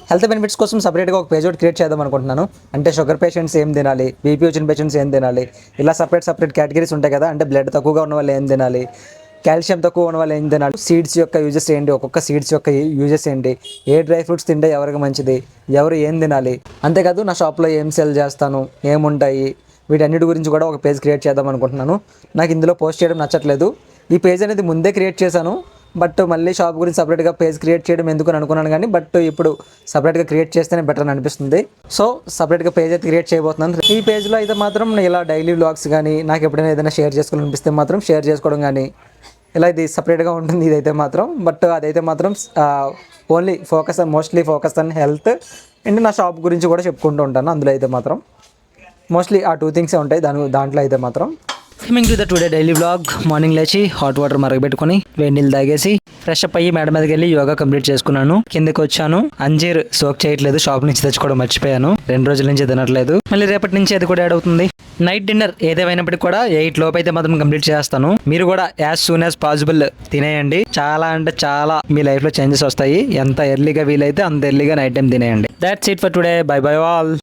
Health benefits కోసం సపరేట్గా ఒక పేజ్ ఒకటి క్రియేట్ చేద్దాం అనుకుంటున్నాను. అంటే షుగర్ పేషెంట్స్ ఏం తినాలి, బీపీ వచ్చిన పేషెంట్స్ ఏం తినాలి, ఇలా సపరేట్ కేటగిరీస్ ఉంటాయి కదా. అంటే బ్లడ్ తక్కువగా ఉన్న వాళ్ళు ఏం తినాలి, కాల్షియం తక్కువ ఉన్న వాళ్ళు ఏం తినాలి, సీడ్స్ యొక్క యూజెస్ ఏంటి, ఒక్కొక్క సీడ్స్ యొక్క యూజెస్ ఏంటి, ఏ డ్రై ఫ్రూట్స్ తింటే ఎవరికి మంచిది, ఎవరు ఏం తినాలి, అంతేకాదు నా షాప్లో ఏం సెల్ చేస్తాను, ఏముంటాయి, వీటన్నిటి గురించి కూడా ఒక పేజ్ క్రియేట్ చేద్దాం అనుకుంటున్నాను. నాకు ఇందులో పోస్ట్ చేయడం నచ్చట్లేదు. ఈ పేజ్ అనేది ముందే క్రియేట్ చేశాను, బట్ మళ్ళీ షాప్ గురించి సపరేట్గా పేజ్ క్రియేట్ చేయడం ఎందుకు అని అనుకున్నాను. కానీ బట్ ఇప్పుడు సపరేట్గా క్రియేట్ చేస్తేనే బెటర్ అని అనిపిస్తుంది. సో సపరేట్గా పేజ్ అయితే క్రియేట్ చేయబోతున్నాను. ఈ పేజ్లో అయితే మాత్రం ఇలా డైలీ వ్లాగ్స్ కానీ, నాకు ఎప్పుడైనా ఏదైనా షేర్ చేసుకోవాలనిపిస్తే మాత్రం షేర్ చేసుకోవడం కానీ, ఇలా ఇది సపరేట్గా ఉంటుంది ఇదైతే మాత్రం. బట్ అదైతే మాత్రం only mostly focus on health and నా షాప్ గురించి కూడా చెప్పుకుంటూ ఉంటాను. అందులో అయితే మాత్రం మోస్ట్లీ ఆ 2 థింగ్సే ఉంటాయి దాంట్లో అయితే మాత్రం. Coming to the today daily vlog. Morning లేచి హాట్ వాటర్ మరగబెట్టుకుని వేడి నీళ్ళు తాగేసి ఫ్రెష్ అప్ అయ్యి మేడ మీదకి వెళ్ళి యోగా కంప్లీట్ చేసుకున్నాను. కిందకి వచ్చాను. అంజీర్ సోక్ చేయట్లేదు, షాప్ నుంచి తెచ్చుకోవడం మర్చిపోయాను. 2 రోజుల నుంచి తినట్లేదు. మళ్ళీ రేపటి నుంచి అది కూడా యాడ్ అవుతుంది. నైట్ డిన్నర్ ఏదేమైనప్పటికీ కూడా 8 లోపు అయితే మాత్రం కంప్లీట్ చేస్తాను. మీరు కూడా యాజ్ సూన్ యాజ్ పాసిబుల్ తినేయండి. చాలా అంటే చాలా మీ లైఫ్లో చేంజెస్ వస్తాయి. ఎంత ఎర్లీగా వీలైతే అంత ఎర్లీగా నైట్ టైం తినేయండి. That's it for today. Bye bye all.